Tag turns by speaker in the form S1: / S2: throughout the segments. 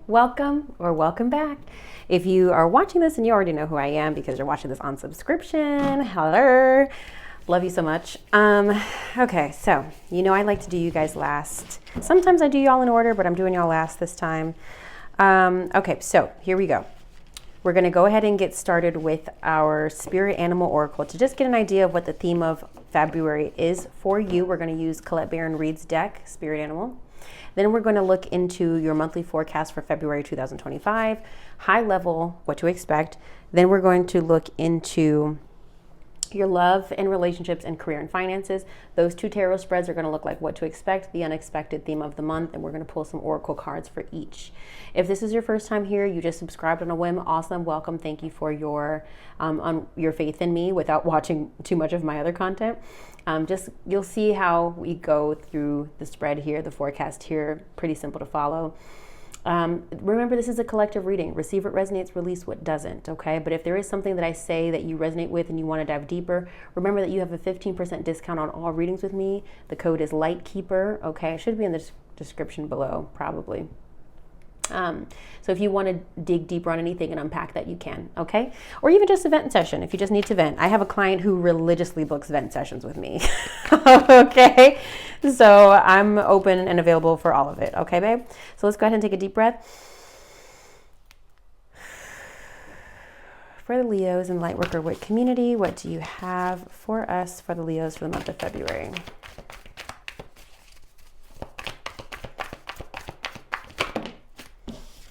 S1: welcome or welcome back. If you are watching this and you already know who I am because you're watching this on subscription, hello, love you so much. Okay, so I like to do you guys last. Sometimes I do y'all in order, but I'm doing y'all last this time. Okay, so here we go. We're going to go ahead and get started with our Spirit Animal Oracle. To just get an idea of what the theme of February is for you, we're going to use Colette Baron-Reid's deck, Spirit Animal. Then we're going to look into your monthly forecast for February 2025, high level, what to expect. Then we're going to look into your love and relationships and career and finances. Those two tarot spreads are going to look like what to expect, the unexpected theme of the month, and we're going to pull some oracle cards for each. If this is your first time here, you just subscribed on a whim, awesome, welcome. Thank you for your faith in me without watching too much of my other content. You'll see how we go through the spread here, the forecast here, pretty simple to follow. Remember, this is a collective reading. Receive what resonates, release what doesn't, okay? But if there is something that I say that you resonate with and you want to dive deeper, remember that you have a 15% discount on all readings with me. The code is LIGHTKEEPER, okay? It should be in the description below, probably. So if you want to dig deeper on anything and unpack that, you can, okay? Or even just a vent session if you just need to vent. I have a client who religiously books vent sessions with me, okay? So I'm open and available for all of it, okay, babe? So let's go ahead and take a deep breath. For the Leos and Lightworker Whit community, what do you have for us for the Leos for the month of February?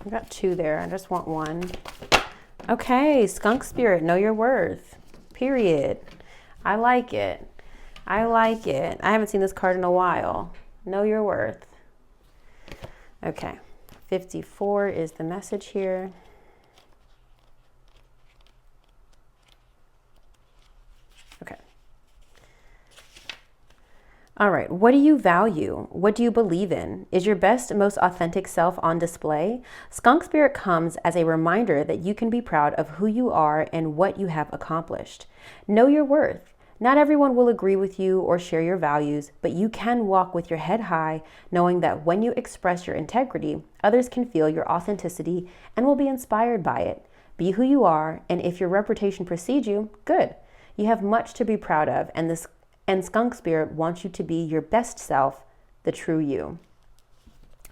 S1: I got two there. I just want one. Okay, skunk spirit, know your worth. Period. I like it. I like it. I haven't seen this card in a while. Know your worth. Okay, 54 is the message here. Okay. All right, what do you value? What do you believe in? Is your best, most authentic self on display? Skunk Spirit comes as a reminder that you can be proud of who you are and what you have accomplished. Know your worth. Not everyone will agree with you or share your values, but you can walk with your head high, knowing that when you express your integrity, others can feel your authenticity and will be inspired by it. Be who you are, and if your reputation precedes you, good. You have much to be proud of, and Skunk Spirit wants you to be your best self, the true you.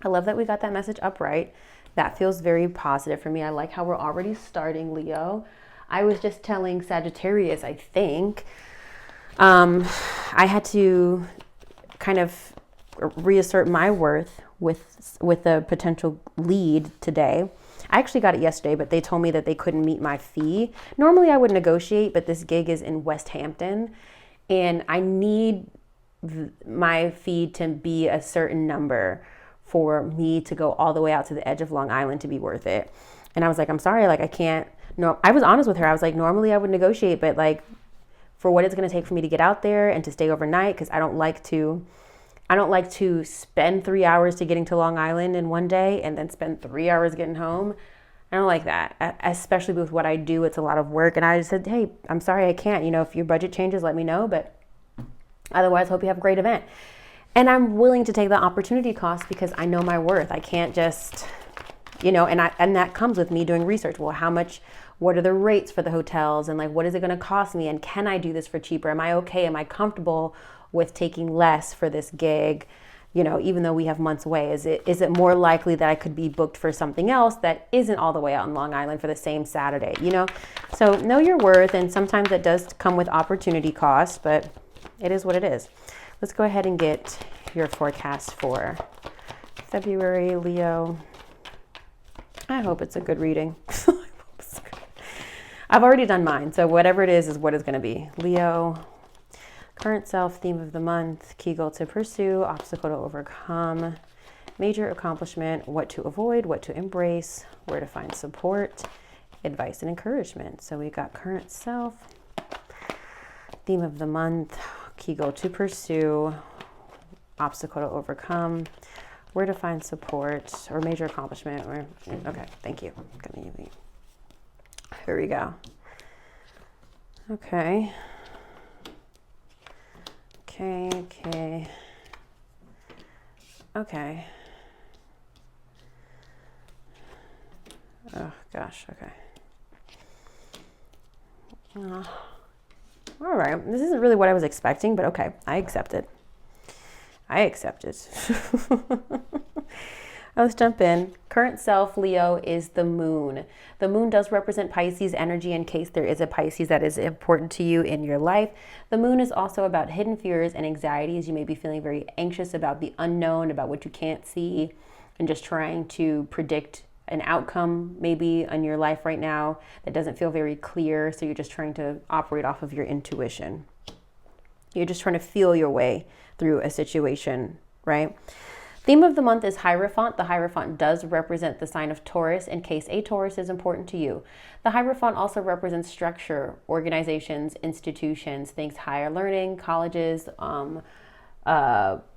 S1: I love that we got that message upright. That feels very positive for me. I like how we're already starting, Leo. I was just telling Sagittarius, I think, I had to kind of reassert my worth with a potential lead today. I actually got it yesterday, but they told me that they couldn't meet my fee. Normally I would negotiate, but this gig is in West Hampton. And I need my fee to be a certain number for me to go all the way out to the edge of Long Island to be worth it. And I was like, I'm sorry, like I can't. No, I was honest with her. I was like, normally I would negotiate, but like for what it's going to take for me to get out there and to stay overnight, because I don't like to spend 3 hours to getting to Long Island in one day and then spend 3 hours getting home. I don't like that, especially with what I do. It's a lot of work. And I just said, hey, I'm sorry, I can't. If your budget changes, let me know. But otherwise, hope you have a great event. And I'm willing to take the opportunity cost because I know my worth. I can't just, and that comes with me doing research. Well, what are the rates for the hotels? And like, what is it going to cost me? And can I do this for cheaper? Am I okay? Am I comfortable with taking less for this gig? Even though we have months away, is it more likely that I could be booked for something else that isn't all the way out in Long Island for the same Saturday, So know your worth, and sometimes that does come with opportunity cost, but it is what it is. Let's go ahead and get your forecast for February, Leo. I hope it's a good reading. I've already done mine, so whatever it is what it's going to be. Leo. Current self, theme of the month, key goal to pursue, obstacle to overcome, major accomplishment, what to avoid, what to embrace, where to find support, advice and encouragement. So we got current self, theme of the month, key goal to pursue, obstacle to overcome, where to find support, or major accomplishment. Okay, thank you. Here we go. Okay. Oh, gosh. Okay. All right. This isn't really what I was expecting, but okay. I accept it. I accept it. Let's jump in. Current self, Leo, is the moon. The moon does represent Pisces energy in case there is a Pisces that is important to you in your life. The moon is also about hidden fears and anxieties. You may be feeling very anxious about the unknown, about what you can't see, and just trying to predict an outcome maybe in your life right now that doesn't feel very clear. So you're just trying to operate off of your intuition. You're just trying to feel your way through a situation, right? Theme of the month is Hierophant. The Hierophant does represent the sign of Taurus in case a Taurus is important to you. The Hierophant also represents structure, organizations, institutions, things higher learning, colleges,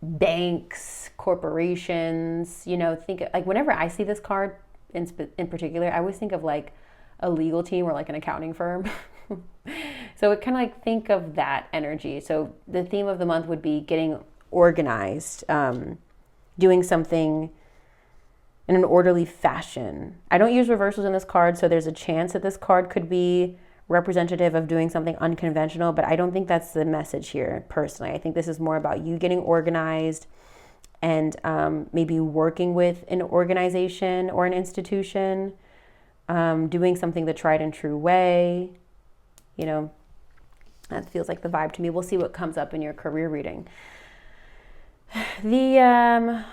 S1: banks, corporations. You know, think like whenever I see this card in particular, I always think of like a legal team or like an accounting firm. So it kind of like think of that energy. So the theme of the month would be getting organized, doing something in an orderly fashion. I don't use reversals in this card, so there's a chance that this card could be representative of doing something unconventional, but I don't think that's the message here personally. I think this is more about you getting organized and maybe working with an organization or an institution, doing something the tried and true way. You know, that feels like the vibe to me. We'll see what comes up in your career reading. The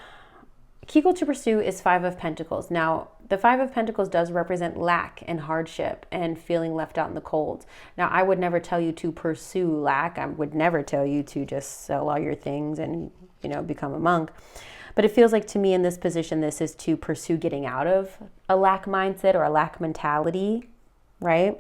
S1: key goal to pursue is Five of Pentacles. Now, the Five of Pentacles does represent lack and hardship and feeling left out in the cold. Now, I would never tell you to pursue lack. I would never tell you to just sell all your things and, you know, become a monk. But it feels like to me in this position, this is to pursue getting out of a lack mindset or a lack mentality, right?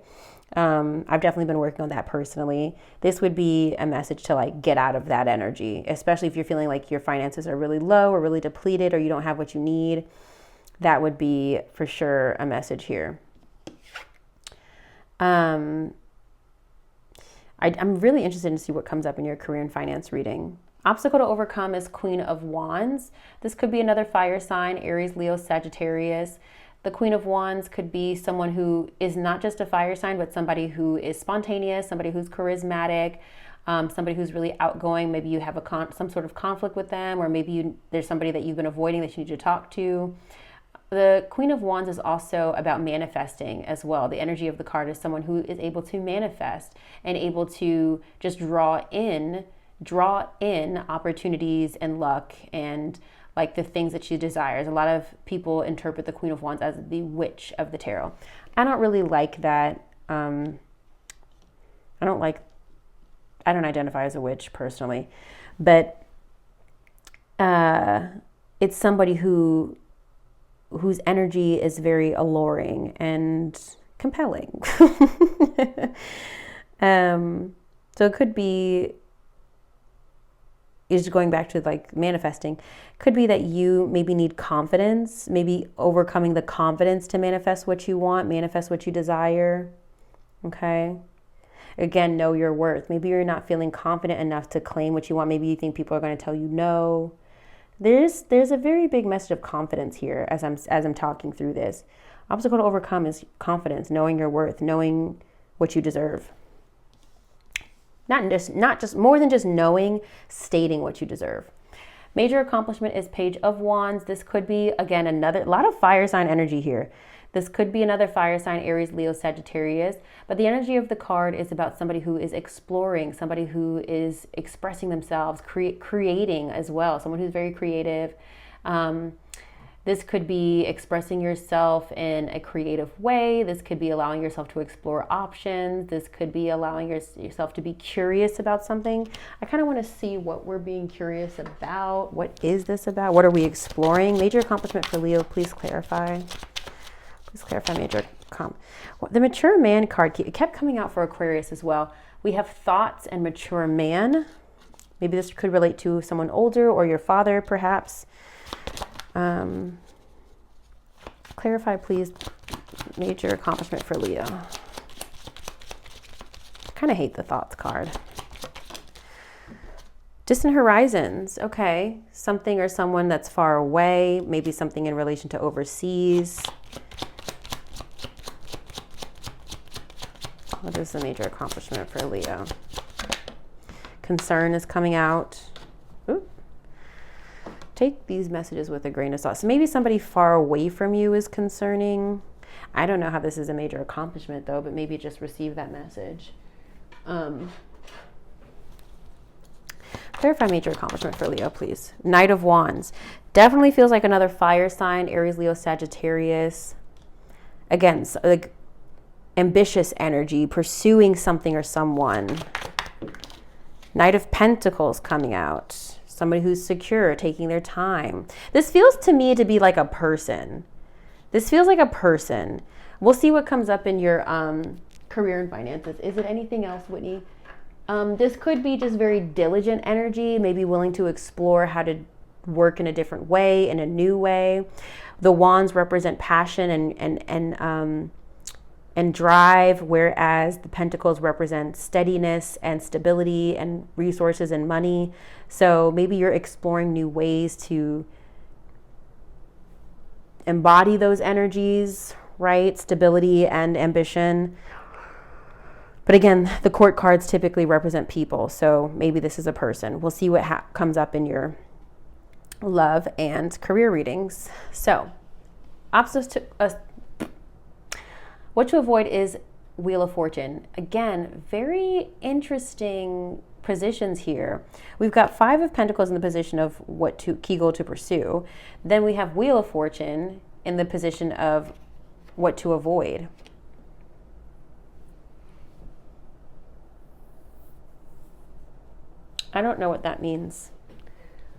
S1: I've definitely been working on that personally. This would be a message to like get out of that energy, especially if you're feeling like your finances are really low or really depleted or you don't have what you need. That would be for sure a message here. I'm really interested to see what comes up in your career and finance reading. Obstacle to overcome is Queen of Wands. This could be another fire sign, Aries, Leo, Sagittarius. The Queen of Wands could be someone who is not just a fire sign, but somebody who is spontaneous, somebody who's charismatic, somebody who's really outgoing. Maybe you have some sort of conflict with them, or maybe there's somebody that you've been avoiding that you need to talk to. The Queen of Wands is also about manifesting as well. The energy of the card is someone who is able to manifest and able to just draw in opportunities and luck and like the things that she desires. A lot of people interpret the Queen of Wands as the witch of the tarot. I don't really like that. I don't identify as a witch personally, but it's somebody whose energy is very alluring and compelling. So it could be, is going back to like manifesting, could be that you maybe need confidence, maybe overcoming the confidence to manifest what you want, manifest what you desire. Okay. Again, know your worth. Maybe you're not feeling confident enough to claim what you want. Maybe you think people are going to tell you no. There's a very big message of confidence here as I'm talking through this. Obstacle to overcome is confidence, knowing your worth, knowing what you deserve. Not just more than just knowing, stating what you deserve. Major accomplishment is Page of Wands. This could be, again, a lot of fire sign energy here. This could be another fire sign, Aries, Leo, Sagittarius. But the energy of the card is about somebody who is exploring, somebody who is expressing themselves, creating as well, someone who's very creative. This could be expressing yourself in a creative way. This could be allowing yourself to explore options. This could be allowing yourself to be curious about something. I kind of want to see what we're being curious about. What is this about? What are we exploring? Major accomplishment for Leo, please clarify. Please clarify major The Mature Man card, it kept coming out for Aquarius as well. We have thoughts and mature man. Maybe this could relate to someone older or your father, perhaps. Clarify, please, major accomplishment for Leo. I kind of hate the thoughts card. Distant horizons. Okay. Something or someone that's far away. Maybe something in relation to overseas. What is the major accomplishment for Leo? Concern is coming out. Ooh. Take these messages with a grain of salt. So maybe somebody far away from you is concerning. I don't know how this is a major accomplishment though, but maybe just receive that message. Clarify major accomplishment for Leo, please. Knight of Wands. Definitely feels like another fire sign. Aries, Leo, Sagittarius. Again, so like ambitious energy, pursuing something or someone. Knight of Pentacles coming out. Somebody who's secure, taking their time. This feels to me to be like a person. This feels like a person. We'll see what comes up in your career and finances. Is it anything else, Whitney? This could be just very diligent energy, maybe willing to explore how to work in a different way, in a new way. The wands represent passion and drive, whereas the pentacles represent steadiness and stability and resources and money. So maybe you're exploring new ways to embody those energies, right? Stability and ambition. But again, the court cards typically represent people. So maybe this is a person. We'll see what comes up in your love and career readings. So opposites to what to avoid is Wheel of Fortune. Again, very interesting positions here. We've got 5 of Pentacles in the position of what to key goal to pursue. Then we have Wheel of Fortune in the position of what to avoid. I don't know what that means.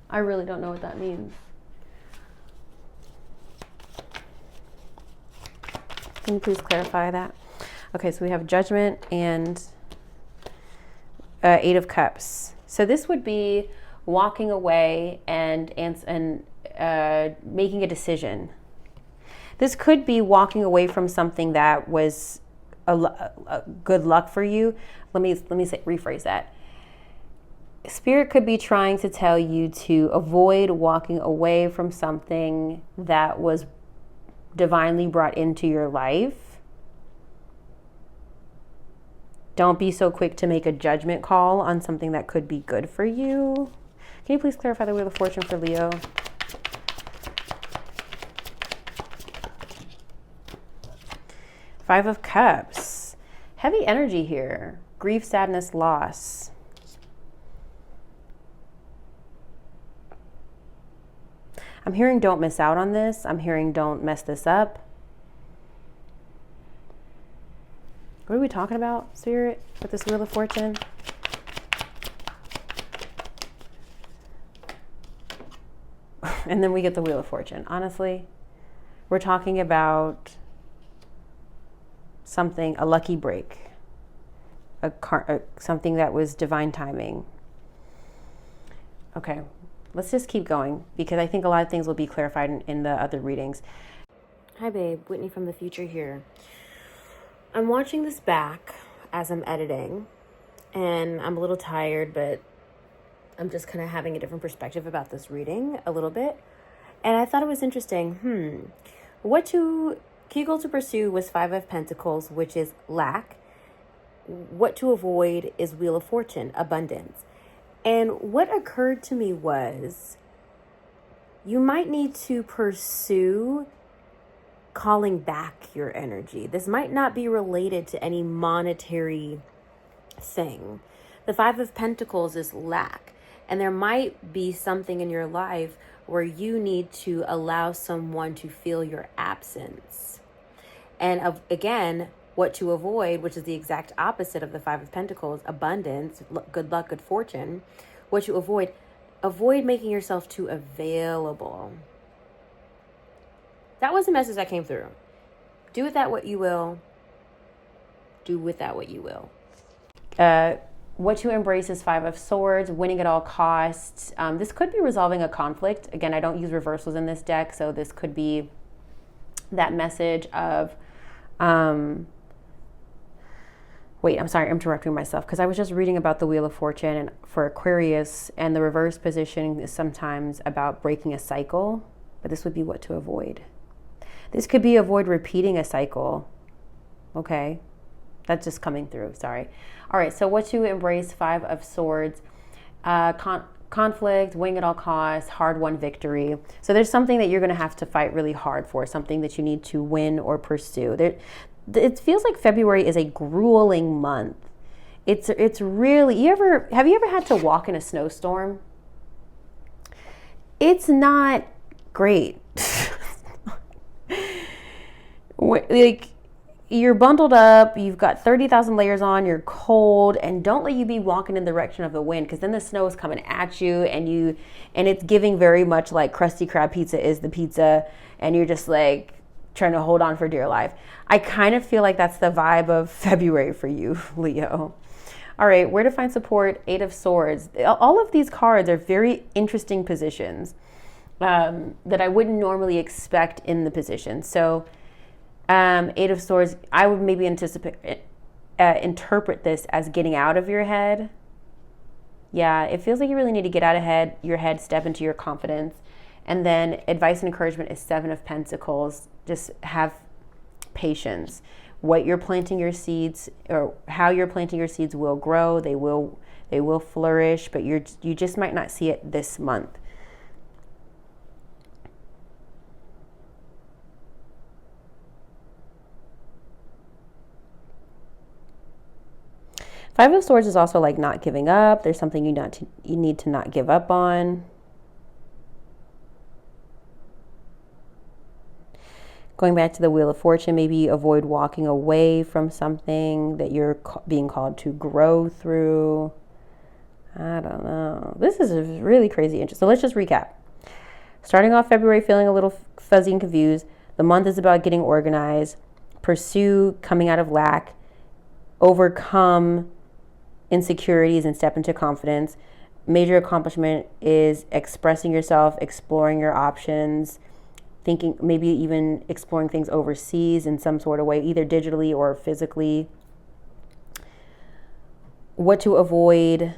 S1: I really don't know what that means. Can you please clarify that? Okay, so we have Judgment and 8 of Cups. So this would be walking away and making a decision. This could be walking away from something that was a good luck for you. Let me rephrase that. Spirit could be trying to tell you to avoid walking away from something that was divinely brought into your life. Don't be so quick to make a judgment call on something that could be good for you. Can you please clarify the Wheel of Fortune for Leo? Five of Cups. Heavy energy here. Grief, sadness, loss. I'm hearing don't miss out on this. I'm hearing don't mess this up. What are we talking about, Spirit, with this Wheel of Fortune? And then we get the Wheel of Fortune. Honestly, we're talking about something, a lucky break, something that was divine timing. Okay. Let's just keep going because I think a lot of things will be clarified in the other readings. Hi, babe. Whitney from the future here. I'm watching this back as I'm editing, and I'm a little tired, but I'm just kind of having a different perspective about this reading a little bit. And I thought it was interesting. What to key goal to pursue was 5 of Pentacles, which is lack. What to avoid is Wheel of Fortune, abundance. And what occurred to me was you might need to pursue calling back your energy. This might not be related to any monetary thing. The 5 of Pentacles is lack. And there might be something in your life where you need to allow someone to feel your absence. And again, what to avoid, which is the exact opposite of the 5 of Pentacles, abundance, good luck, good fortune. What to avoid making yourself too available. That was the message that came through. Do with that what you will. Do with that what you will. What to embrace is 5 of Swords, winning at all costs. This could be resolving a conflict. Again, I don't use reversals in this deck, so this could be that message of wait, I'm sorry, I'm interrupting myself because I was just reading about the Wheel of Fortune and for Aquarius, and the reverse position is sometimes about breaking a cycle, but this would be what to avoid. This could be avoid repeating a cycle, okay? That's just coming through. Sorry. All right. So what to embrace? 5 of Swords. Conflict, win at all costs, hard-won victory. So there's something that you're going to have to fight really hard for, something that you need to win or pursue. It feels like February is a grueling month. It's really, have you ever had to walk in a snowstorm? It's not great. Like, you're bundled up, you've got 30,000 layers on, you're cold, and don't let you be walking in the direction of the wind, because then the snow is coming at you, and it's giving very much like Krusty Krab pizza is the pizza, and you're just like trying to hold on for dear life. I kind of feel like that's the vibe of February for you, Leo. All right, where to find support? 8 of Swords. All of these cards are very interesting positions that I wouldn't normally expect in the position. So 8 of Swords, I would maybe interpret this as getting out of your head. Yeah, it feels like you really need to get out of your head, step into your confidence. And then advice and encouragement is 7 of Pentacles. Just have patience. What you're planting your seeds, or how you're planting your seeds, will grow. They will flourish, but you just might not see it this month. Five of Swords is also like not giving up. There's something you need to not give up on. Going back to the Wheel of Fortune, maybe avoid walking away from something that you're being called to grow through. I don't know. This is a really crazy interest. So let's just recap. Starting off February feeling a little fuzzy and confused. The month is about getting organized, pursue coming out of lack, overcome insecurities and step into confidence. Major accomplishment is expressing yourself, exploring your options, thinking, maybe even exploring things overseas in some sort of way, either digitally or physically. What to avoid?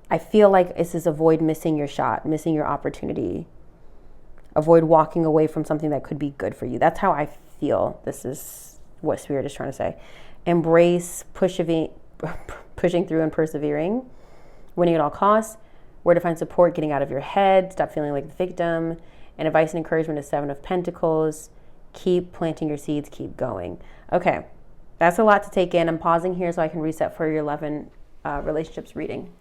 S1: I feel like this is avoid missing your shot, missing your opportunity. Avoid walking away from something that could be good for you. That's how I feel. This is what Spirit is trying to say. Embrace pushing through and persevering. Winning at all costs. Where to find support, getting out of your head. Stop feeling like the victim. And advice and encouragement is 7 of Pentacles. Keep planting your seeds, keep going. Okay, that's a lot to take in. I'm pausing here so I can reset for your love and relationships reading.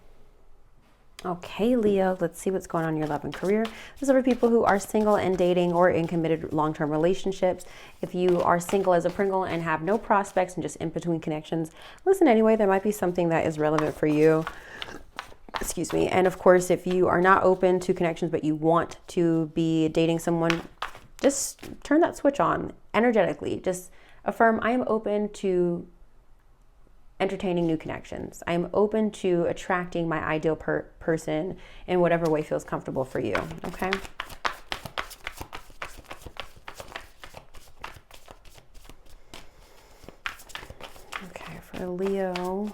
S1: Okay, Leo, let's see what's going on in your love and career. This is for people who are single and dating or in committed long-term relationships. If you are single as a Pringle and have no prospects and just in between connections, listen anyway, there might be something that is relevant for you. Excuse me. And of course, if you are not open to connections, but you want to be dating someone, just turn that switch on energetically. Just affirm, I am open to entertaining new connections. I am open to attracting my ideal person in whatever way feels comfortable for you. Okay. Okay, for Leo.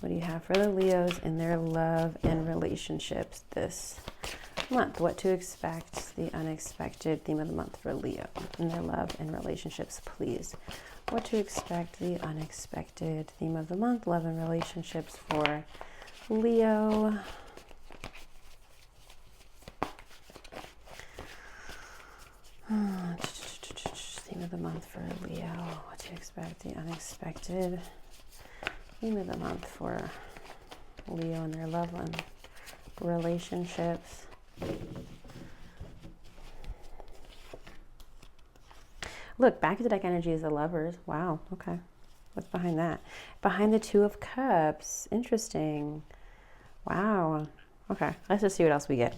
S1: What do you have for the Leos in their love and relationships this month? What to expect, the unexpected theme of the month for Leo in their love and relationships, please. What to expect, the unexpected theme of the month, love and relationships for Leo. Theme of the month for Leo. What to expect, the unexpected theme of the month for Leo and their love and relationships. Look, back of the deck energy is the Lovers. Wow, okay. What's behind that? Behind the 2 of Cups. Interesting. Wow. Okay, let's just see what else we get.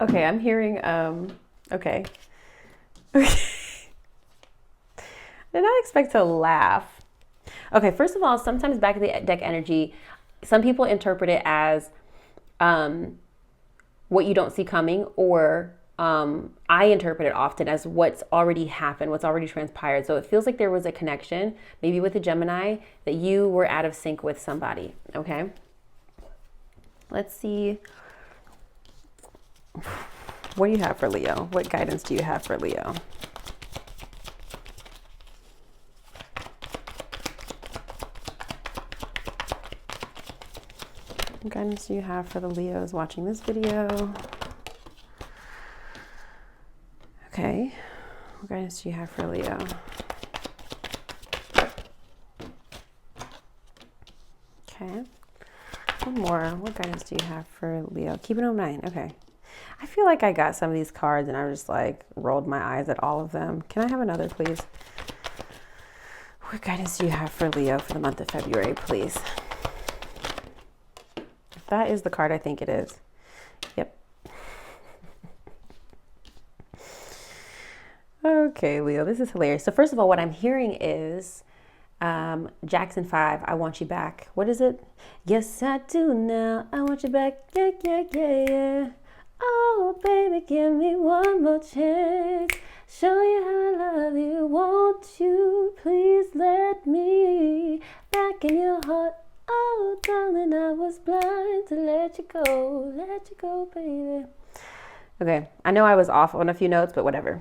S1: Okay, I'm hearing, okay. Did not expect to laugh. Okay, first of all, sometimes back of the deck energy, some people interpret it as what you don't see coming, or I interpret it often as what's already happened, what's already transpired. So it feels like there was a connection, maybe with a Gemini, that you were out of sync with somebody, okay? Let's see. What do you have for Leo? What guidance do you have for Leo? What guidance do you have for the Leos watching this video? Okay. What guidance do you have for Leo? Okay. One more. What guidance do you have for Leo? Keep it in mind. Okay. I feel like I got some of these cards and I just like rolled my eyes at all of them. Can I have another, please? What guidance do you have for Leo for the month of February, please? If that is the card I think it is. Yep. Okay, Leo, this is hilarious. So first of all, what I'm hearing is Jackson 5, I want you back. What is it? Yes, I do now. I want you back. Yeah, yeah, yeah, yeah. Oh, baby, give me one more chance. Show you how I love you. Won't you please let me back in your heart? Oh, darling, I was blind to let you go, baby. Okay, I know I was off on a few notes, but whatever.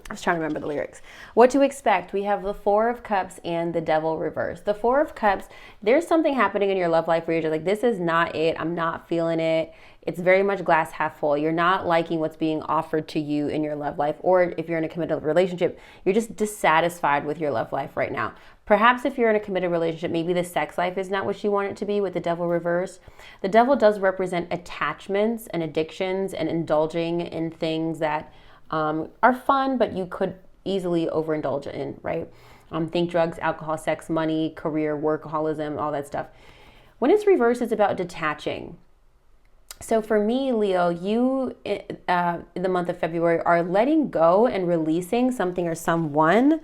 S1: I was trying to remember the lyrics. What to expect? We have the Four of Cups and the Devil reversed. The Four of Cups, there's something happening in your love life where you're just like, this is not it. I'm not feeling it. It's very much glass half full. You're not liking what's being offered to you in your love life. Or if you're in a committed relationship, you're just dissatisfied with your love life right now. Perhaps if you're in a committed relationship, maybe the sex life is not what you want it to be with the Devil reversed. The Devil does represent attachments and addictions and indulging in things that are fun, but you could easily overindulge in, right? Think drugs, alcohol, sex, money, career, workaholism, all that stuff. When it's reversed, it's about detaching. So for me, Leo, you in the month of February are letting go and releasing something or someone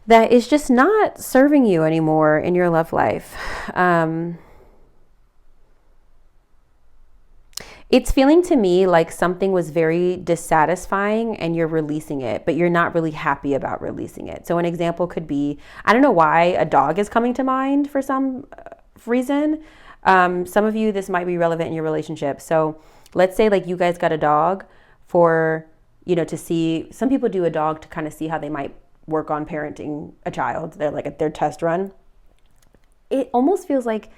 S1: that is just not serving you anymore in your love life. It's feeling to me like something was very dissatisfying and you're releasing it, but you're not really happy about releasing it. So an example could be, I don't know why a dog is coming to mind for some reason. Some of you, this might be relevant in your relationship. So let's say like you guys got a dog for, to see, some people do a dog to kind of see how they might work on parenting a child. They're like at their test run. It almost feels like,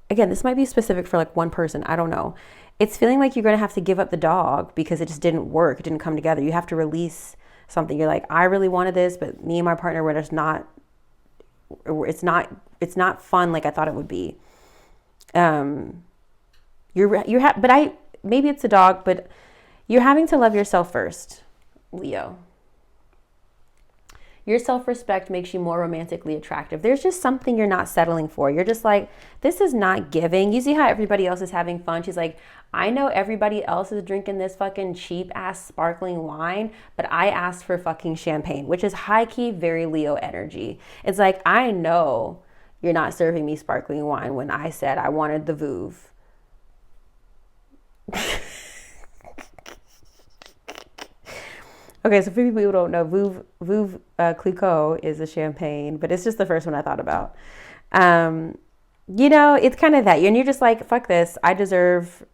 S1: again, this might be specific for like one person. I don't know. It's feeling like you're going to have to give up the dog because it just didn't work. It didn't come together. You have to release something. You're like, I really wanted this, but me and my partner were just not, it's not fun like I thought it would be. Maybe it's a dog, but you're having to love yourself first, Leo. Your self-respect makes you more romantically attractive. There's just something you're not settling for. You're just like, this is not giving. You see how everybody else is having fun? She's like, I know everybody else is drinking this fucking cheap ass sparkling wine, but I asked for fucking champagne, which is high key, very Leo energy. It's like, I know you're not serving me sparkling wine when I said I wanted the Veuve. Okay, so for people who don't know, Veuve Clicquot is a champagne, but it's just the first one I thought about. It's kind of that. And you're just like, fuck this. I deserve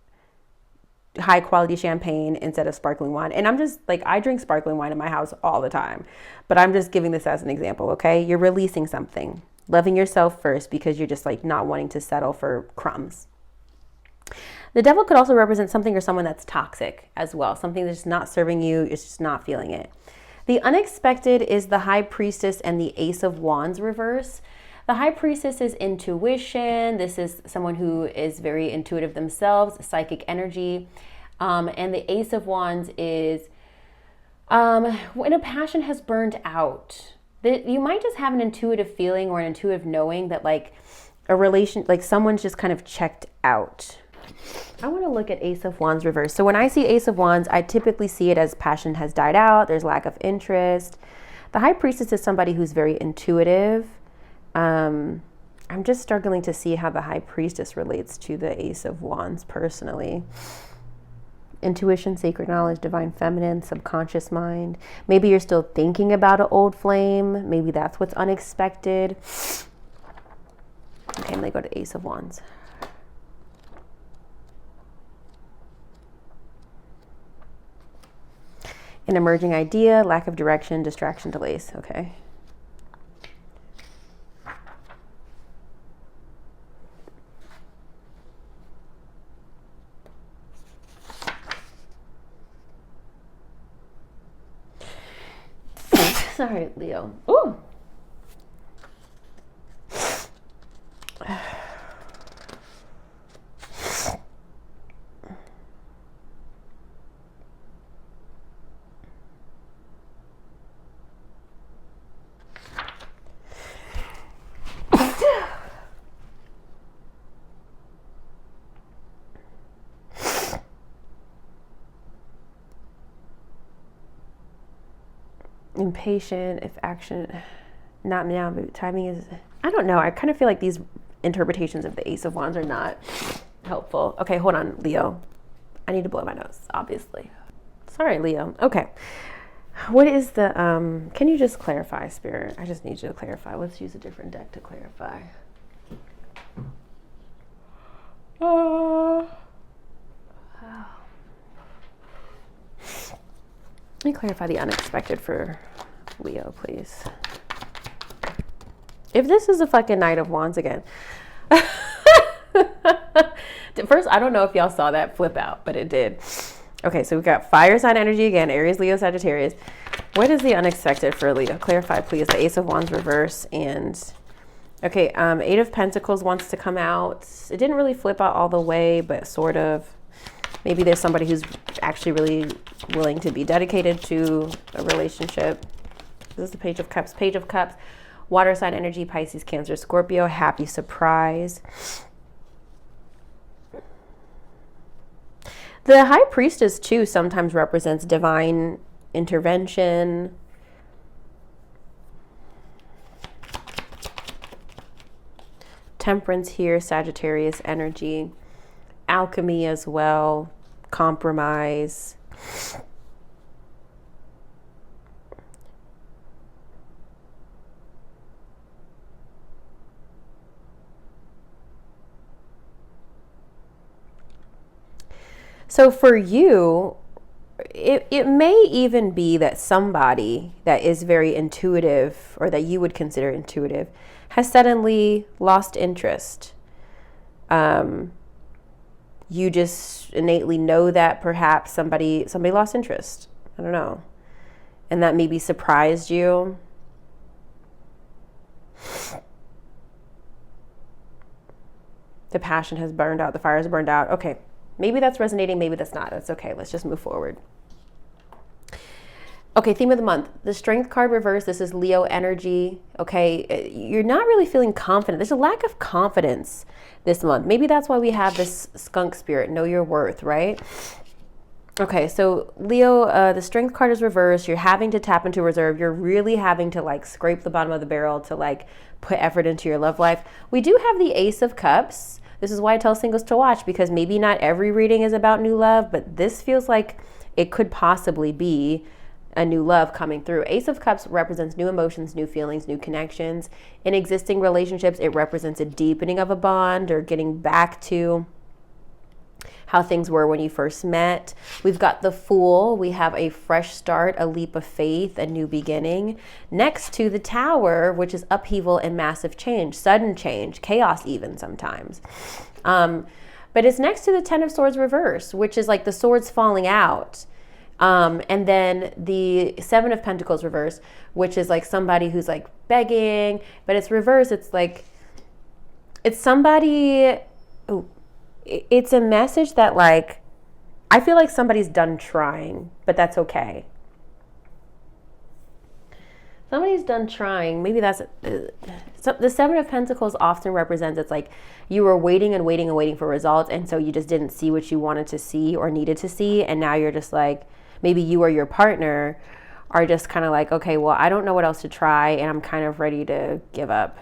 S1: high quality champagne instead of sparkling wine. And I'm just like, I drink sparkling wine in my house all the time. But I'm just giving this as an example, okay? You're releasing something. Loving yourself first because you're just like not wanting to settle for crumbs. The devil could also represent something or someone that's toxic as well. Something that's not serving you, it's just not feeling it. The unexpected is the High Priestess and the Ace of Wands reverse. The High Priestess is intuition. This is someone who is very intuitive themselves, psychic energy. And the Ace of Wands is when a passion has burned out. You might just have an intuitive feeling or an intuitive knowing that like a relation, like someone's just kind of checked out. I want to look at Ace of Wands reverse. So when I see Ace of Wands, I typically see it as passion has died out. There's lack of interest. The High Priestess is somebody who's very intuitive. I'm just struggling to see how the High Priestess relates to the Ace of Wands personally. Intuition, sacred knowledge, divine feminine, subconscious mind. Maybe you're still thinking about an old flame. Maybe that's what's unexpected. Okay, I'm going to go to Ace of Wands. An emerging idea, lack of direction, distraction, delays. Okay. Sorry, Leo. Ooh. Impatient, if action, not now, but timing is, I don't know. I kind of feel like these interpretations of the Ace of Wands are not helpful. Okay, hold on, Leo. I need to blow my nose, obviously. Sorry, Leo. Okay. What is the, can you just clarify, Spirit? I just need you to clarify. Let's use a different deck to clarify. Let me clarify the unexpected for Leo, please. If this is a fucking Knight of Wands again. First, I don't know if y'all saw that flip out, but it did. Okay, so we've got fire sign energy again, Aries, Leo, Sagittarius. What is the unexpected for Leo? Clarify, please. The Ace of Wands reverse and... Okay, Eight of Pentacles wants to come out. It didn't really flip out all the way, but sort of. Maybe there's somebody who's actually really willing to be dedicated to a relationship. This is the Page of Cups. Page of Cups, water sign energy, Pisces, Cancer, Scorpio. Happy surprise. The High Priestess, too, sometimes represents divine intervention. Temperance here, Sagittarius energy. Alchemy as well, compromise. So for you, it may even be that somebody that is very intuitive or that you would consider intuitive has suddenly lost interest. You just innately know that perhaps somebody lost interest. I don't know. And that maybe surprised you. The passion has burned out. The fire has burned out. Okay. Maybe that's resonating. Maybe that's not. That's okay. Let's just move forward. Okay, theme of the month. The Strength card reverse. This is Leo energy. Okay, you're not really feeling confident. There's a lack of confidence this month. Maybe that's why we have this skunk spirit. Know your worth, right? Okay, so Leo, the Strength card is reversed. You're having to tap into reserve. You're really having to like scrape the bottom of the barrel to like put effort into your love life. We do have the Ace of Cups. This is why I tell singles to watch, because maybe not every reading is about new love, but this feels like it could possibly be a new love coming through. Ace of Cups represents new emotions, new feelings, new connections. In existing relationships, it represents a deepening of a bond or getting back to how things were when you first met. We've got the Fool. We have a fresh start, a leap of faith, a new beginning. Next to the Tower, which is upheaval and massive change, sudden change, chaos even sometimes. But it's next to the Ten of Swords reverse, which is like the swords falling out. And then the Seven of Pentacles reverse, which is like somebody who's like begging, but it's reverse. It's like, it's somebody, it's a message that like, I feel like somebody's done trying, but that's okay. Somebody's done trying. Maybe that's, so the Seven of Pentacles often represents, it's like you were waiting and waiting and waiting for results. And so you just didn't see what you wanted to see or needed to see. And now you're just like, maybe you or your partner are just kind of like, okay, well, I don't know what else to try, and I'm kind of ready to give up.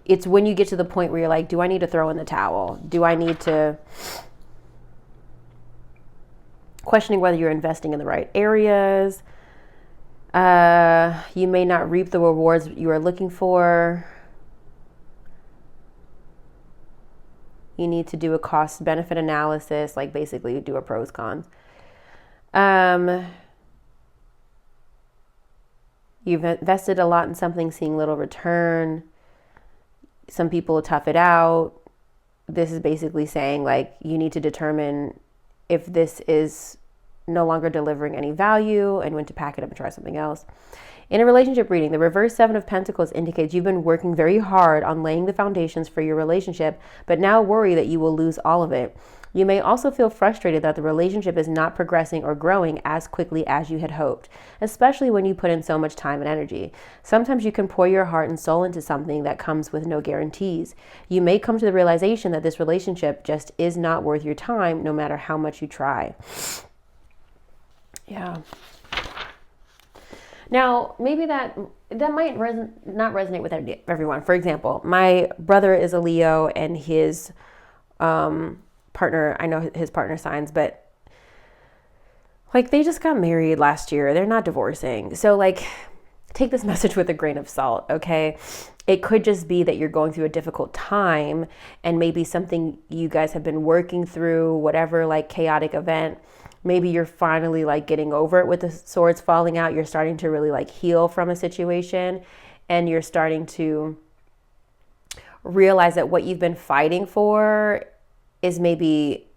S1: It's when you get to the point where you're like, do I need to throw in the towel? Do I need to questioning whether you're investing in the right areas. You may not reap the rewards you are looking for. You need to do a cost benefit analysis, like basically do a pros cons. You've invested a lot in something, seeing little return. Some people tough it out. This is basically saying like you need to determine if this is no longer delivering any value and when to pack it up and try something else. In a relationship reading, the reverse 7 of Pentacles indicates you've been working very hard on laying the foundations for your relationship, but now worry that you will lose all of it. You may also feel frustrated that the relationship is not progressing or growing as quickly as you had hoped, especially when you put in so much time and energy. Sometimes you can pour your heart and soul into something that comes with no guarantees. You may come to the realization that this relationship just is not worth your time, no matter how much you try. Yeah. Now, maybe that might not resonate with everyone. For example, my brother is a Leo and his partner, I know his partner signs, but like they just got married last year. They're not divorcing. So like take this message with a grain of salt, okay? It could just be that you're going through a difficult time and maybe something you guys have been working through, whatever like chaotic event. Maybe you're finally like getting over it with the swords falling out. You're starting to really like heal from a situation and you're starting to realize that what you've been fighting for is maybe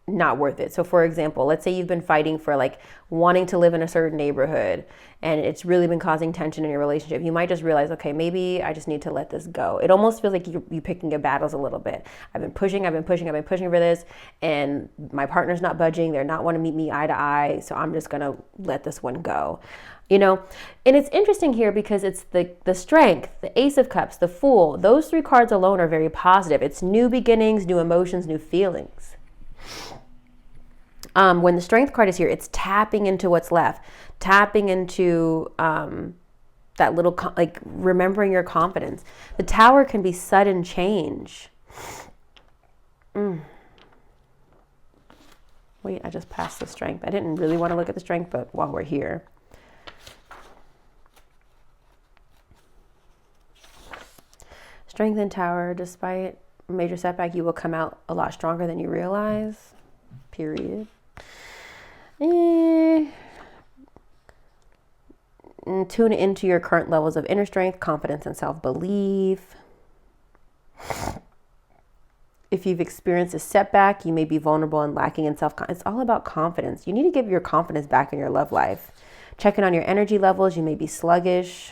S1: not worth it. So for example, let's say you've been fighting for like wanting to live in a certain neighborhood and it's really been causing tension in your relationship. You might just realize, okay, maybe I just need to let this go. It almost feels like you're picking your battles a little bit. I've been pushing for this and my partner's not budging. They're not wanting to meet me eye to eye. So I'm just going to let this one go. You know, and it's interesting here because it's the Strength, the Ace of Cups, the Fool. Those 3 cards alone are very positive. It's new beginnings, new emotions, new feelings. When the Strength card is here, it's tapping into what's left, tapping into that little, like remembering your confidence. The Tower can be sudden change. Wait, I just passed the Strength. I didn't really want to look at the Strength, but while we're here. Strength and Tower, despite major setback, you will come out a lot stronger than you realize. Period. Tune into your current levels of inner strength, confidence, and self-belief. If you've experienced a setback, you may be vulnerable and lacking in self-confidence. It's all about confidence. You need to give your confidence back in your love life. Checking on your energy levels. You may be sluggish.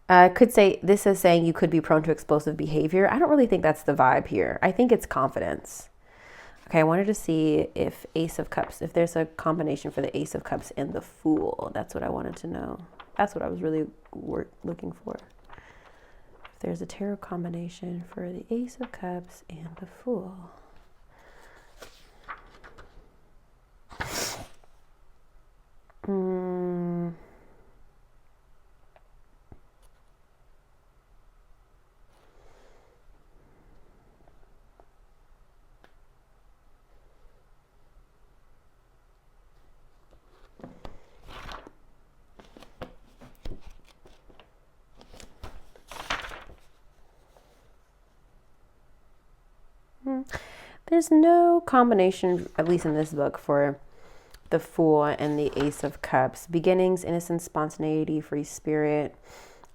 S1: Could say, this is saying you could be prone to explosive behavior. I don't really think that's the vibe here. I think it's confidence. Okay, I wanted to see if Ace of Cups, if there's a combination for the Ace of Cups and the Fool. That's what I wanted to know. That's what I was really looking for. If there's a tarot combination for the Ace of Cups and the Fool. There's no combination, at least in this book, for the Fool and the Ace of Cups. Beginnings, innocence, spontaneity, free spirit.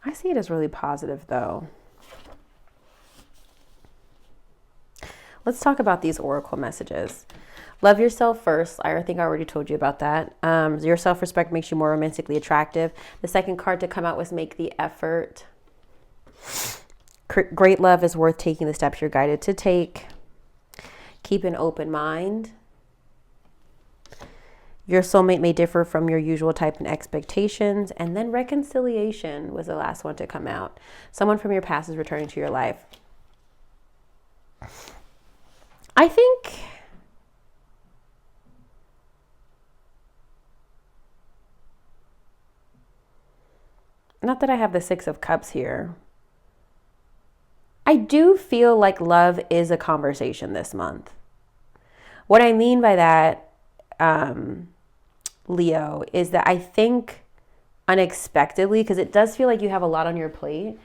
S1: I see it as really positive, though. Let's talk about these oracle messages. Love yourself first. I think I already told you about that. Your self-respect makes you more romantically attractive. The second card to come out was make the effort. Great love is worth taking the steps you're guided to take. Keep an open mind. Your soulmate may differ from your usual type and expectations. And then reconciliation was the last one to come out. Someone from your past is returning to your life. I think not that I have the Six of Cups here. I do feel like love is a conversation this month. What I mean by that, Leo, is that I think unexpectedly, because it does feel like you have a lot on your plate,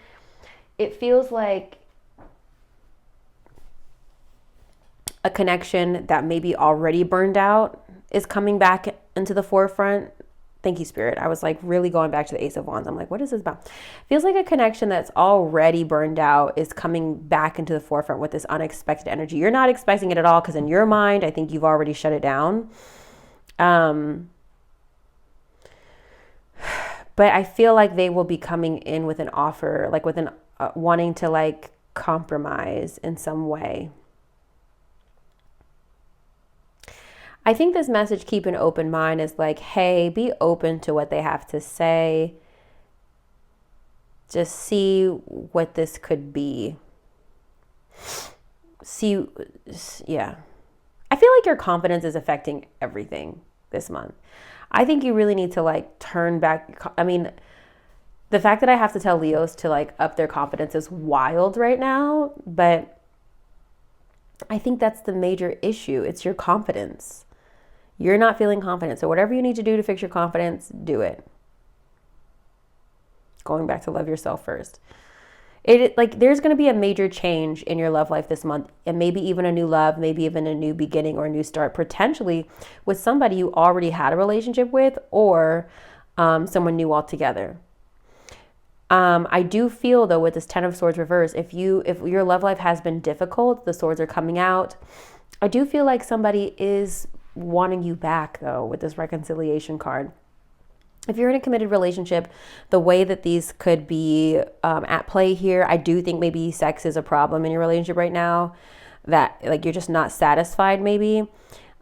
S1: it feels like a connection that maybe already burned out is coming back into the forefront. Thank you, Spirit. I was like really going back to the Ace of Wands. I'm like, what is this about? Feels like a connection that's already burned out is coming back into the forefront with this unexpected energy. You're not expecting it at all because in your mind, I think you've already shut it down. But I feel like they will be coming in with an offer, like with an wanting to like compromise in some way. I think this message, keep an open mind, is like, hey, be open to what they have to say. Just see what this could be. Yeah. I feel like your confidence is affecting everything this month. I think you really need to like turn back. I mean, the fact that I have to tell Leos to like up their confidence is wild right now, but I think that's the major issue. It's your confidence. You're not feeling confident. So whatever you need to do to fix your confidence, do it. Going back to love yourself first. There's going to be a major change in your love life this month, and maybe even a new love, maybe even a new beginning or a new start, potentially with somebody you already had a relationship with, or someone new altogether. I do feel though with this Ten of Swords reverse, if your love life has been difficult, the swords are coming out. I do feel like somebody is wanting you back though with this reconciliation card. If you're in a committed relationship, the way that these could be at play here, I do think maybe sex is a problem in your relationship right now, that like you're just not satisfied maybe.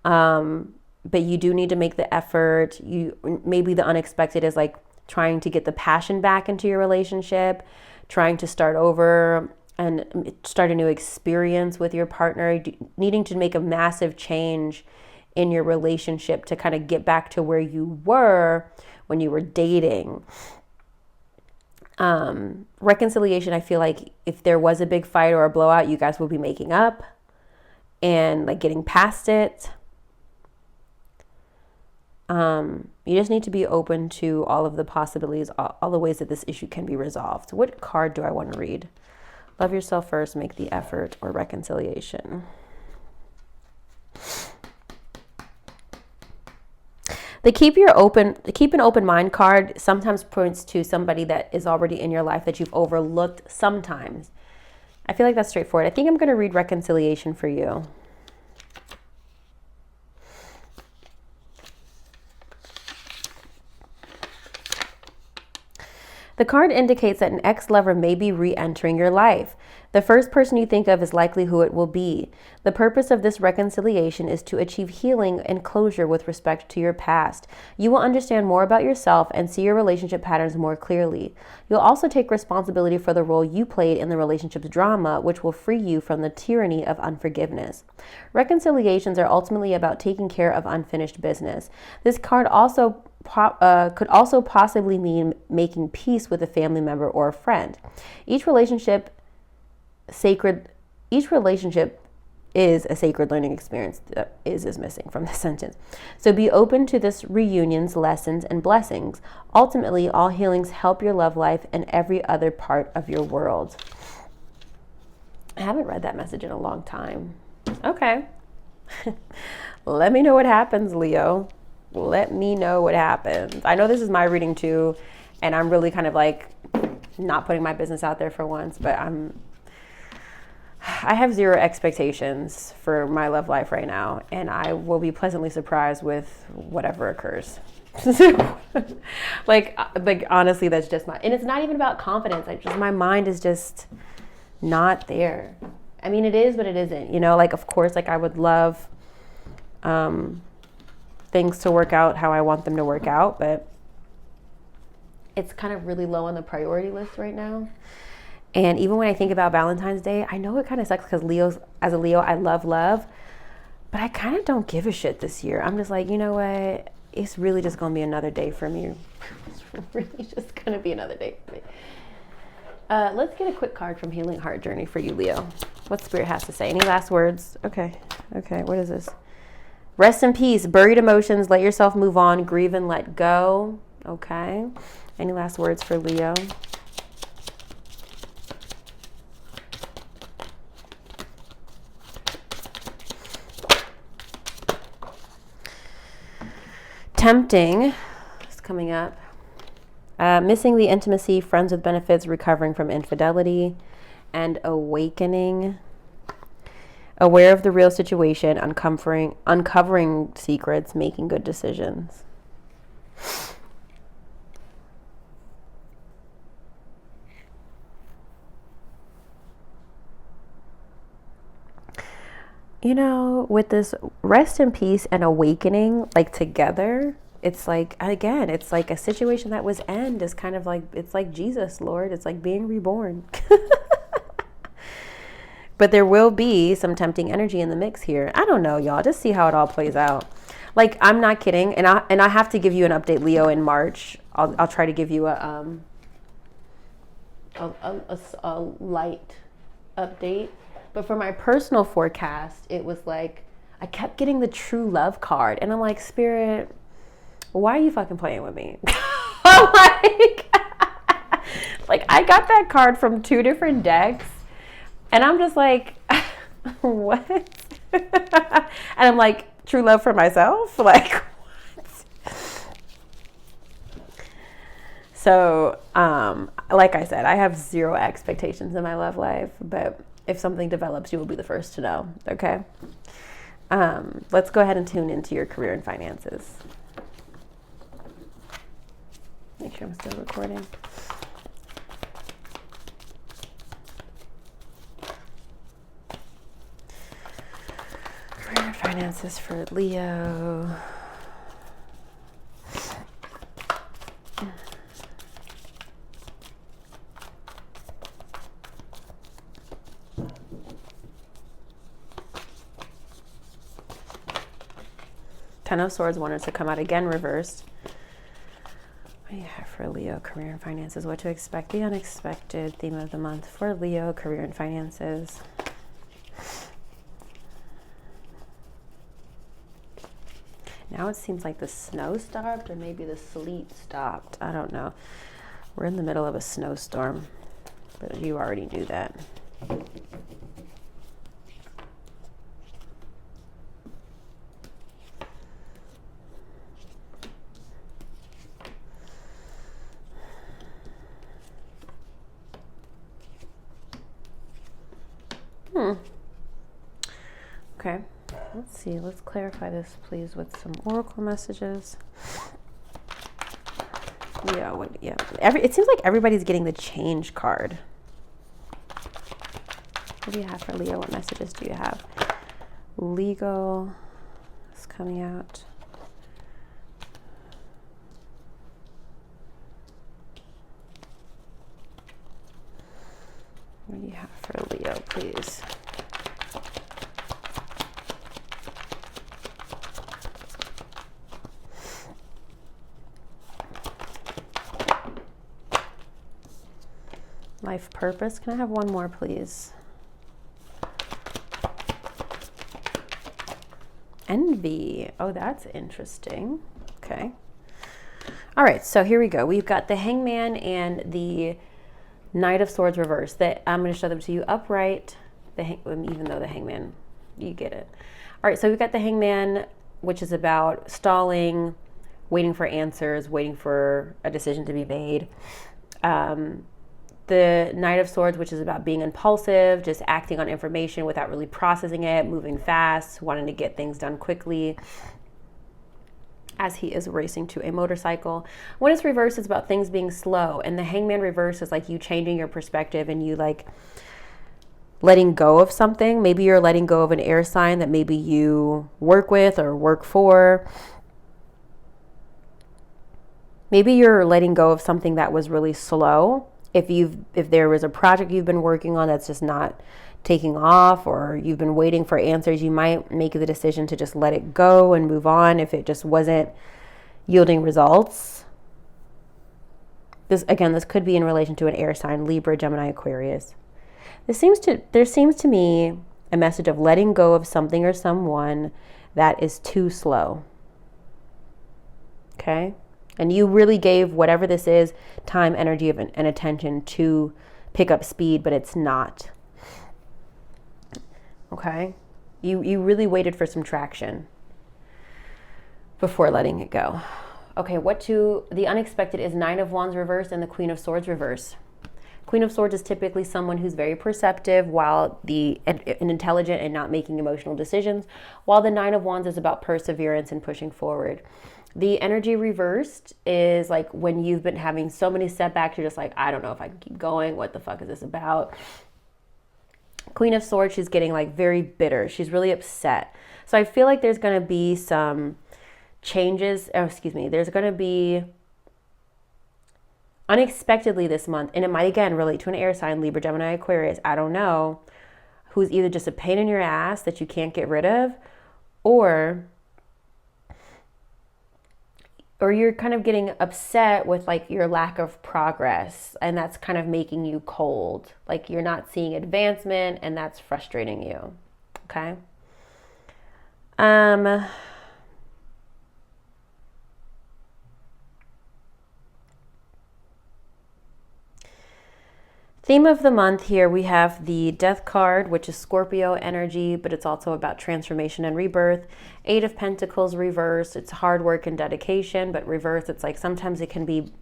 S1: But you do need to make the effort. Maybe the unexpected is like trying to get the passion back into your relationship, trying to start over and start a new experience with your partner, needing to make a massive change in your relationship to kind of get back to where you were when you were dating. Reconciliation, I feel like if there was a big fight or a blowout, you guys will be making up and like getting past it. You just need to be open to all of the possibilities, all the ways that this issue can be resolved. What card do I want to read? Love yourself first, make the effort, or reconciliation. The keep an open mind card sometimes points to somebody that is already in your life that you've overlooked sometimes. I feel like that's straightforward. I think I'm going to read reconciliation for you. The card indicates that an ex-lover may be re-entering your life. The first person you think of is likely who it will be. The purpose of this reconciliation is to achieve healing and closure with respect to your past. You will understand more about yourself and see your relationship patterns more clearly. You'll also take responsibility for the role you played in the relationship's drama, which will free you from the tyranny of unforgiveness. Reconciliations are ultimately about taking care of unfinished business. This card also could also possibly mean making peace with a family member or a friend. Each relationship is a sacred learning experience. That is missing from this sentence. So be open to this reunion's lessons and blessings. Ultimately, all healings help your love life and every other part of your world. I haven't read that message in a long time. Okay. Let me know what happens, Leo. Let me know what happens. I know this is my reading too, and I'm really kind of like not putting my business out there for once, but I have zero expectations for my love life right now, and I will be pleasantly surprised with whatever occurs. like honestly, that's just and it's not even about confidence. My mind is just not there. I mean, it is, but it isn't, like, of course, like I would love, things to work out how I want them to work out, but it's kind of really low on the priority list right now. And even when I think about Valentine's Day, I know it kind of sucks because as a Leo, I love, but I kind of don't give a shit this year. I'm just like, you know what? It's really just going to be another day for me. It's really just going to be another day for me. Let's get a quick card from Healing Heart Journey for you, Leo. What Spirit has to say. Any last words? Okay. What is this? Rest in peace, buried emotions, let yourself move on, grieve and let go. Okay. Any last words for Leo? Tempting is coming up. Missing the intimacy, friends with benefits, recovering from infidelity, and awakening. Aware of the real situation, uncovering secrets, making good decisions. You know, with this rest in peace and awakening, like together, it's like, again, it's like a situation that was end is kind of like, it's like Jesus, Lord. It's like being reborn. But there will be some tempting energy in the mix here. I don't know, y'all. Just see how it all plays out. Like, I'm not kidding. And I have to give you an update, Leo, in March. I'll try to give you a light update. But for my personal forecast, it was like, I kept getting the true love card. And I'm like, Spirit, why are you fucking playing with me? I'm like, I got that card from 2 different decks. And I'm just like, what? And I'm like, true love for myself? Like, what? So, like I said, I have 0 expectations in my love life. But if something develops, you will be the first to know, okay? Let's go ahead and tune into your career and finances. Make sure I'm still recording. Career and finances for Leo. Ten of Swords wanted to come out again reversed. What do you have for Leo, career and finances? What to expect? The unexpected theme of the month for Leo, career and finances. Now it seems like the snow stopped, or maybe the sleet stopped. I don't know. We're in the middle of a snowstorm, but you already knew that. Okay, let's see. Let's clarify this, please, with some oracle messages. Yeah, it seems like everybody's getting the change card. What do you have for Leo? What messages do you have? Legal is coming out. What do you have for Leo, please? Life purpose. Can I have one more, please? Envy. Oh, that's interesting. Okay. All right, so here we go. We've got the Hangman and the Knight of Swords reversed. That I'm going to show them to you upright. Even though the Hangman, you get it. All right, so we've got the Hangman, which is about stalling, waiting for answers, waiting for a decision to be made. The Knight of Swords, which is about being impulsive, just acting on information without really processing it, moving fast, wanting to get things done quickly, as he is racing to a motorcycle. When it's reversed, it's about things being slow. And the Hangman reverse is like you changing your perspective and you like letting go of something. Maybe you're letting go of an air sign that maybe you work with or work for. Maybe you're letting go of something that was really slow. If there was a project you've been working on that's just not taking off, or you've been waiting for answers, you might make the decision to just let it go and move on if it just wasn't yielding results. This could be in relation to an air sign, Libra, Gemini, Aquarius. There seems to me a message of letting go of something or someone that is too slow. Okay? And you really gave whatever this is time, energy, and attention to pick up speed, but it's not. Okay? You really waited for some traction before letting it go. Okay, the unexpected is 9 of Wands reversed and the Queen of Swords reverse. Queen of Swords is typically someone who's very perceptive, while and intelligent and not making emotional decisions, while the 9 of Wands is about perseverance and pushing forward. The energy reversed is like when you've been having so many setbacks, you're just like, I don't know if I can keep going. What the fuck is this about? Queen of Swords, she's getting like very bitter. She's really upset. So I feel like there's going to be some changes. There's going to be unexpectedly this month, and it might again relate to an air sign, Libra, Gemini, Aquarius, I don't know, who's either just a pain in your ass that you can't get rid of, or you're kind of getting upset with like your lack of progress, and that's kind of making you cold. Like you're not seeing advancement, and that's frustrating you. Okay. Theme of the month here, we have the Death card, which is Scorpio energy, but it's also about transformation and rebirth. 8 of Pentacles reversed, it's hard work and dedication, but reverse, it's like sometimes it can be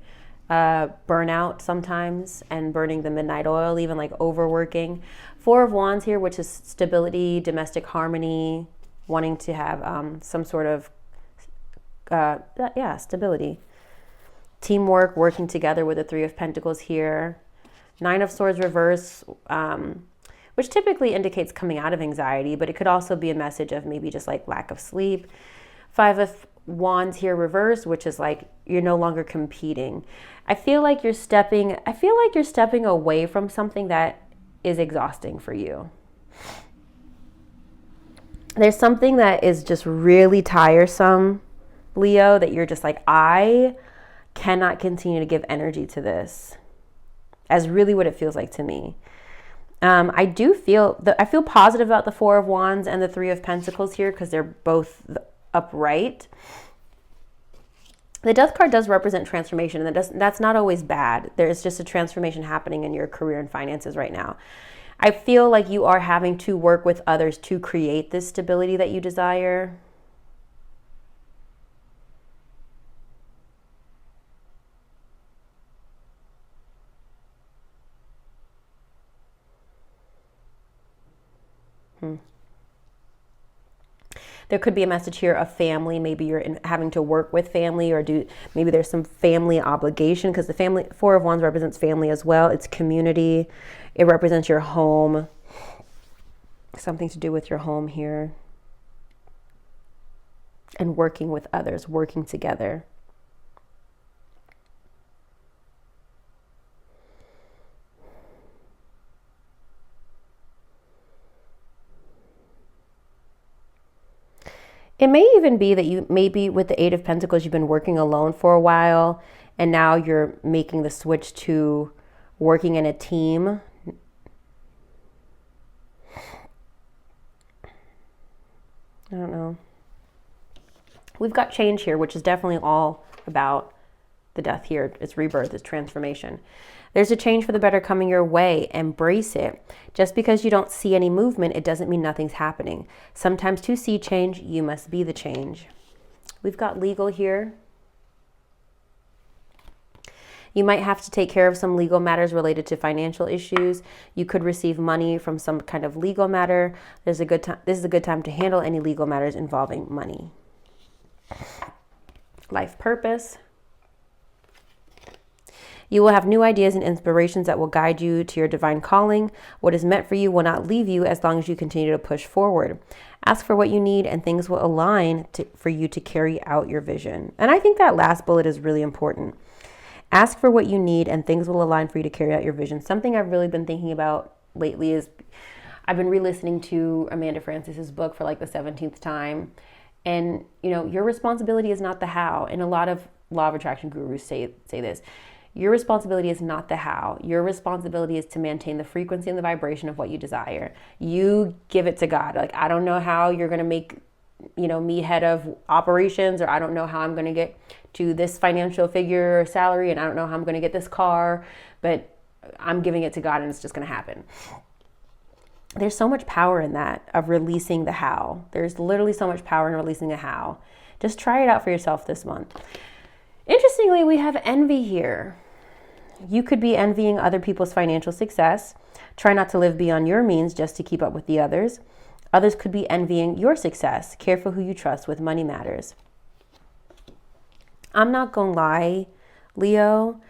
S1: burnout sometimes, and burning the midnight oil, even like overworking. 4 of Wands here, which is stability, domestic harmony, wanting to have some sort of, stability. Teamwork, working together with the 3 of Pentacles here. 9 of Swords reverse, which typically indicates coming out of anxiety, but it could also be a message of maybe just like lack of sleep. 5 of Wands here reverse, which is like you're no longer competing. I feel like you're stepping away from something that is exhausting for you. There's something that is just really tiresome, Leo, that you're just like, I cannot continue to give energy to this. As really what it feels like to me. I feel positive about the 4 of Wands and the 3 of Pentacles here because they're both upright. The Death card does represent transformation, and that's not always bad. There's just a transformation happening in your career and finances right now. I feel like you are having to work with others to create this stability that you desire. There could be a message here of family. Maybe you're having to work with family, or maybe there's some family obligation, because the 4 of Wands represents family as well. It's community. It represents your home. Something to do with your home here. And working with others, working together. It may even be that maybe with the 8 of Pentacles, you've been working alone for a while, and now you're making the switch to working in a team. I don't know. We've got change here, which is definitely all about the Death here. It's rebirth, it's transformation. There's a change for the better coming your way. Embrace it. Just because you don't see any movement, it doesn't mean nothing's happening. Sometimes to see change, you must be the change. We've got legal here. You might have to take care of some legal matters related to financial issues. You could receive money from some kind of legal matter. This is a good time to handle any legal matters involving money. Life purpose. You will have new ideas and inspirations that will guide you to your divine calling. What is meant for you will not leave you as long as you continue to push forward. Ask for what you need and things will align for you to carry out your vision. And I think that last bullet is really important. Ask for what you need and things will align for you to carry out your vision. Something I've really been thinking about lately is I've been re-listening to Amanda Francis's book for like the 17th time. And, your responsibility is not the how. And a lot of law of attraction gurus say this. Your responsibility is not the how. Your responsibility is to maintain the frequency and the vibration of what you desire. You give it to God. Like, I don't know how you're going to make me head of operations, or I don't know how I'm going to get to this financial figure or salary, and I don't know how I'm going to get this car, but I'm giving it to God and it's just going to happen. There's so much power in that, of releasing the how. There's literally so much power in releasing the how. Just try it out for yourself this month. Interestingly, we have envy here. You could be envying other people's financial success. Try not to live beyond your means just to keep up with the others. Others could be envying your success. Careful who you trust with money matters. I'm not gonna lie, Leo.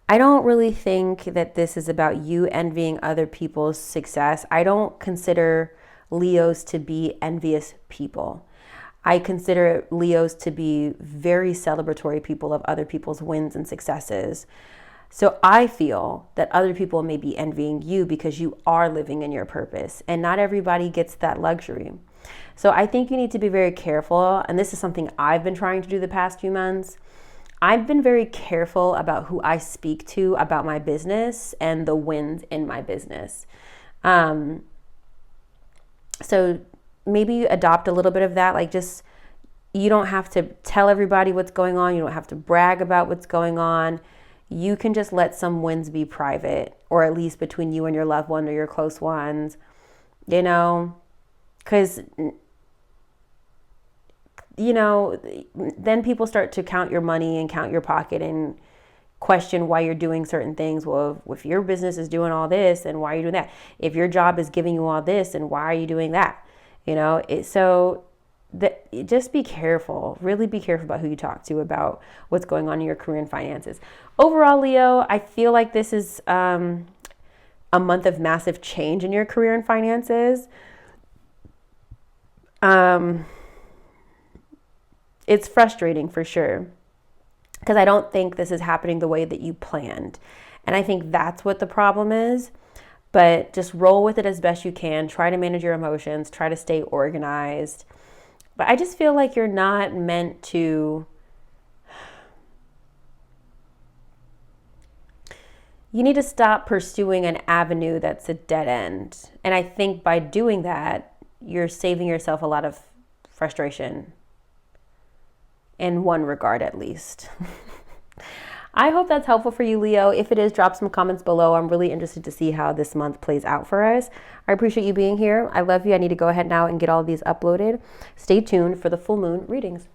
S1: I don't really think that this is about you envying other people's success. I don't consider Leos to be envious people. I consider Leos to be very celebratory people of other people's wins and successes. So I feel that other people may be envying you because you are living in your purpose, and not everybody gets that luxury. So I think you need to be very careful, and this is something I've been trying to do the past few months. I've been very careful about who I speak to about my business and the wins in my business. So maybe adopt a little bit of that. Like, just, you don't have to tell everybody what's going on. You don't have to brag about what's going on. You can just let some wins be private, or at least between you and your loved one or your close ones, because then people start to count your money and count your pocket and question why you're doing certain things. Well, if your business is doing all this, then why are you doing that? If your job is giving you all this, then why are you doing that? Just be careful. Really be careful about who you talk to about what's going on in your career and finances. Overall, Leo, I feel like this is a month of massive change in your career and finances. It's frustrating for sure, because I don't think this is happening the way that you planned. And I think that's what the problem is. But just roll with it as best you can. Try to manage your emotions. Try to stay organized. But I just feel like you're not meant to... You need to stop pursuing an avenue that's a dead end. And I think by doing that, you're saving yourself a lot of frustration. In one regard, at least. I hope that's helpful for you, Leo. If it is, drop some comments below. I'm really interested to see how this month plays out for us. I appreciate you being here. I love you. I need to go ahead now and get all of these uploaded. Stay tuned for the full moon readings.